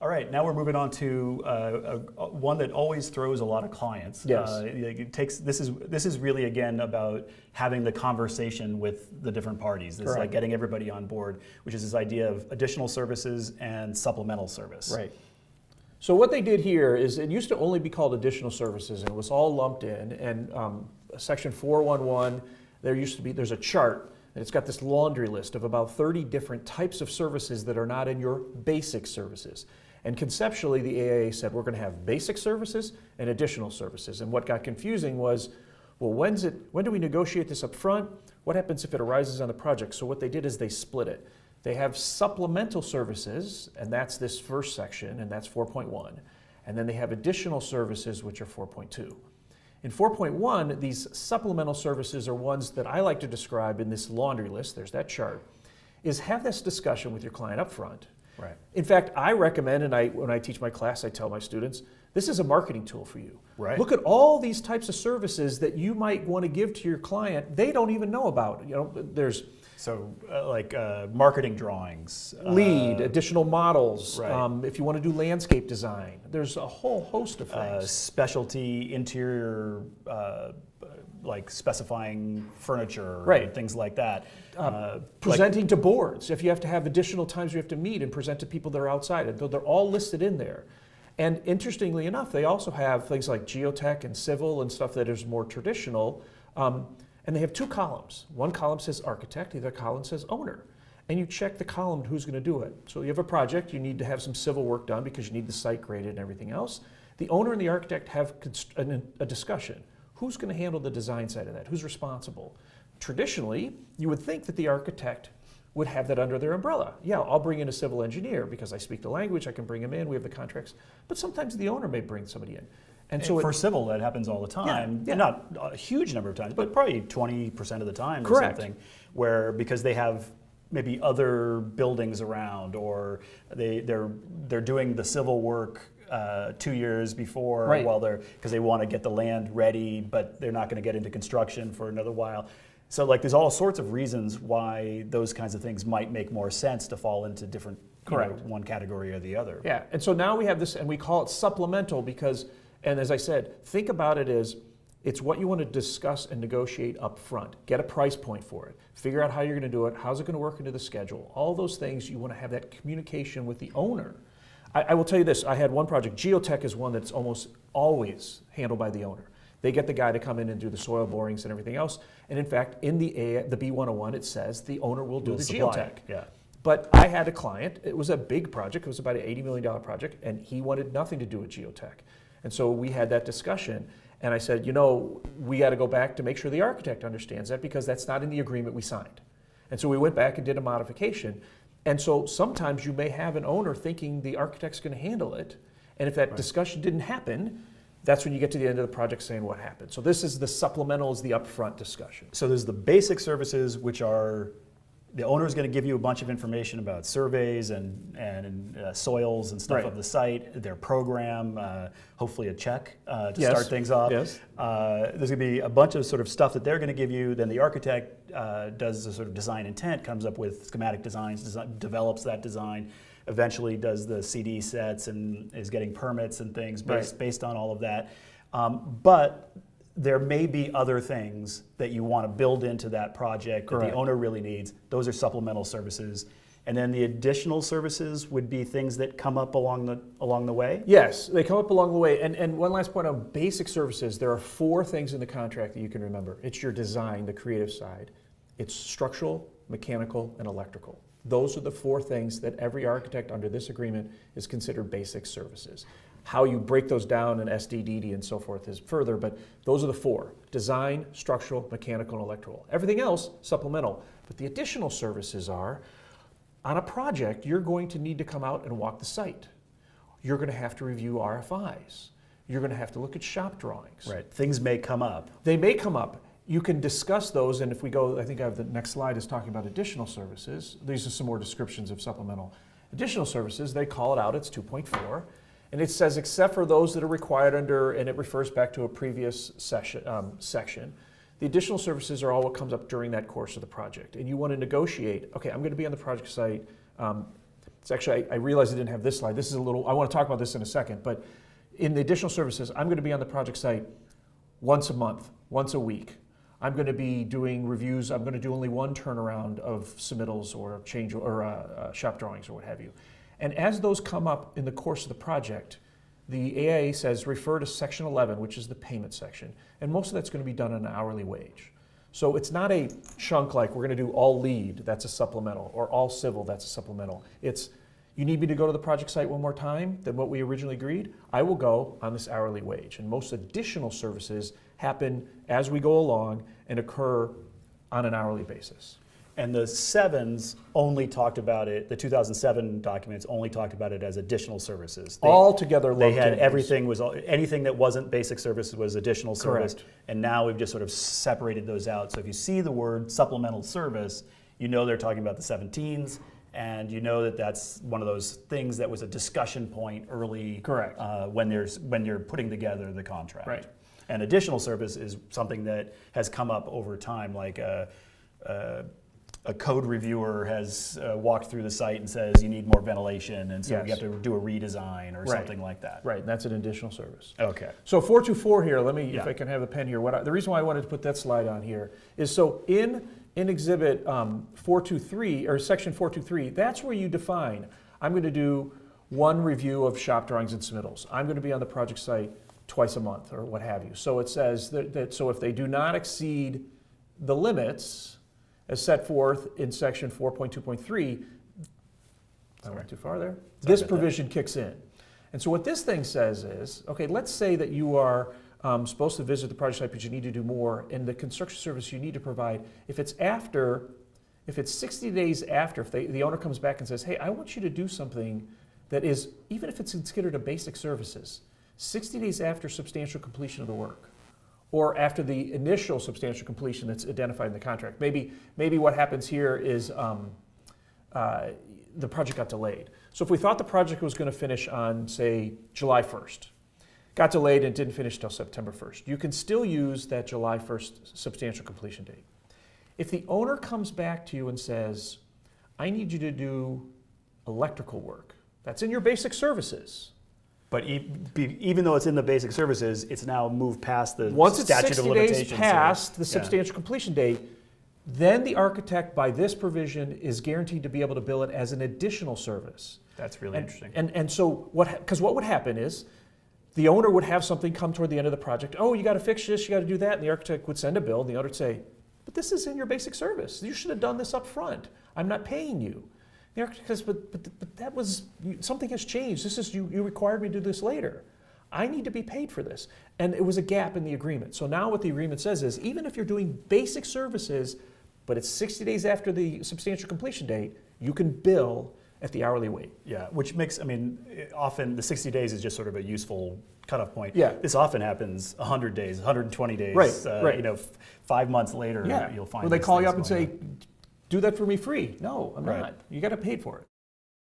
All right, now we're moving on to one that always throws a lot of clients. Yes. This is really, again, about having the conversation with the different parties. This is like getting everybody on board, which is this idea of additional services and supplemental service. Right. So what they did here is it used to only be called additional services, and it was all lumped in. And section 411, there's a chart, and it's got this laundry list of about 30 different types of services that are not in your basic services. And conceptually, the AIA said we're going to have basic services and additional services. And what got confusing was, well, when do we negotiate this up front? What happens if it arises on the project? So what they did is they split it. They have supplemental services, and that's this first section, and that's 4.1. And then they have additional services, which are 4.2. In 4.1, these supplemental services are ones that I like to describe in this laundry list, there's that chart, is have this discussion with your client up front. Right. In fact, I recommend, and when I teach my class, I tell my students, this is a marketing tool for you. Right. Look at all these types of services that you might want to give to your client. They don't even know about. There's marketing drawings, lead, additional models. Right. If you want to do landscape design, there's a whole host of things. Specialty interior, like specifying furniture, right. and things like that. Presenting to boards, if you have to have additional times you have to meet and present to people that are outside, and they're all listed in there. And interestingly enough, they also have things like geotech and civil and stuff that is more traditional. And they have two columns. One column says architect, the other column says owner. And you check the column who's going to do it. So you have a project, you need to have some civil work done because you need the site graded and everything else. The owner and the architect have a discussion. Who's going to handle the design side of that? Who's responsible? Traditionally, you would think that the architect would have that under their umbrella. Yeah, I'll bring in a civil engineer because I speak the language, I can bring him in, we have the contracts. But sometimes the owner may bring somebody in. And so for civil, that happens all the time. Yeah. Not a huge number of times, but probably 20% of the time Correct. or something, where because they have maybe other buildings around, or they're doing the civil work 2 years before, right. because they want to get the land ready, but they're not going to get into construction for another while. So there's all sorts of reasons why those kinds of things might make more sense to fall into different, one category or the other. Yeah, and so now we have this, and we call it supplemental because, and as I said, think about it as it's what you want to discuss and negotiate up front. Get a price point for it. Figure out how you're going to do it. How's it going to work into the schedule? All those things, you want to have that communication with the owner. I will tell you this, I had one project, geotech is one that's almost always handled by the owner. They get the guy to come in and do the soil borings and everything else. And in fact, in the B101, it says the owner will do the geotech. Yeah. But I had a client, it was a big project, it was about an $80 million project, and he wanted nothing to do with geotech. And so we had that discussion, and I said, we got to go back to make sure the architect understands that because that's not in the agreement we signed. And so we went back and did a modification. And so sometimes you may have an owner thinking the architect's going to handle it, and if that discussion didn't happen, that's when you get to the end of the project saying what happened. So this is the supplemental, is the upfront discussion. So there's the basic services, which are the owner is going to give you a bunch of information about surveys and soils and stuff of the site, their program, hopefully a check to start things off. Yes. There's going to be a bunch of sort of stuff that they're going to give you. Then the architect does the sort of design intent, comes up with schematic designs, develops that design, eventually does the CD sets and is getting permits and things based on all of that. But there may be other things that you want to build into that project that the owner really needs. Those are supplemental services. And then the additional services would be things that come up along the way? Yes, they come up along the way. And one last point on basic services, there are 4 things in the contract that you can remember. It's your design, the creative side. It's structural, mechanical, and electrical. Those are the 4 things that every architect under this agreement is considered basic services. How you break those down in SDDD and so forth is further, but those are the 4. Design, structural, mechanical, and electrical. Everything else, supplemental. But the additional services are, on a project, you're going to need to come out and walk the site. You're going to have to review RFIs. You're going to have to look at shop drawings. Right, things may come up. They may come up. You can discuss those, and if we go, I think I have the next slide is talking about additional services. These are some more descriptions of supplemental. Additional services, they call it out, it's 2.4. And it says, except for those that are required under, and it refers back to a previous section, the additional services are all what comes up during that course of the project. And you want to negotiate, okay, I'm going to be on the project site It's actually, I realized I didn't have this slide. This is a little, I want to talk about this in a second, but in the additional services, I'm going to be on the project site once a month, once a week. I'm going to be doing reviews. I'm going to do only one turnaround of submittals or change or shop drawings or what have you. And as those come up in the course of the project, the AIA says refer to section 11, which is the payment section. And most of that's going to be done on an hourly wage. So it's not a chunk like we're going to do all lead, that's a supplemental, or all civil, that's a supplemental. It's, you need me to go to the project site one more time than what we originally agreed? I will go on this hourly wage. And most additional services happen as we go along and occur on an hourly basis. And the sevens only talked about it, the 2007 documents only talked about it as additional services. All together lumped They had in. everything, anything that wasn't basic services was additional service. Correct. And now we've just sort of separated those out. So if you see the word supplemental service, you know they're talking about the 17s, and you know that that's one of those things that was a discussion point early. Correct. When you're putting together the contract. Right. And additional service is something that has come up over time, like a code reviewer has walked through the site and says you need more ventilation, and so Yes. you have to do a redesign or something like that. Right, that's an additional service. Okay. So 424 here, let me, Yeah. if I can have a pen here. The reason why I wanted to put that slide on here is so in Exhibit 423, or Section 423, that's where you define, I'm going to do one review of shop drawings and submittals. I'm going to be on the project site twice a month, or what have you. So it says that so if they do not exceed the limits as set forth in Section 4.2.3, I went too far there. This provision kicks in. And so what this thing says is, okay, let's say that you are supposed to visit the project site, but you need to do more, and the construction service you need to provide, if it's 60 days after, if the owner comes back and says, hey, I want you to do something that is, even if it's considered a basic services, 60 days after substantial completion of the work, or after the initial substantial completion that's identified in the contract. Maybe what happens here is the project got delayed. So if we thought the project was going to finish on, say, July 1st, got delayed and didn't finish till September 1st, you can still use that July 1st substantial completion date. If the owner comes back to you and says, I need you to do electrical work, that's in your basic services. But even though it's in the basic services, it's now moved past the Once it's statute 60 of limitations. days past the Yeah. substantial completion date, then the architect, by this provision, is guaranteed to be able to bill it as an additional service. That's really interesting. And so, because what would happen is, the owner would have something come toward the end of the project. Oh, you got to fix this, you got to do that. And the architect would send a bill, and the owner would say, but this is in your basic service. You should have done this up front. I'm not paying you. The architect says, but that was, something has changed. This is, you required me to do this later. I need to be paid for this. And it was a gap in the agreement. So now what the agreement says is, even if you're doing basic services, but it's 60 days after the substantial completion date, you can bill at the hourly rate. Yeah, which makes, often the 60 days is just sort of a useful cutoff point. Yeah. This often happens 100 days, 120 days. Right. 5 months later, Yeah. you'll find Where they these call you things up and going say, on. do that for me free. No, I'm Right. not. You got to pay for it.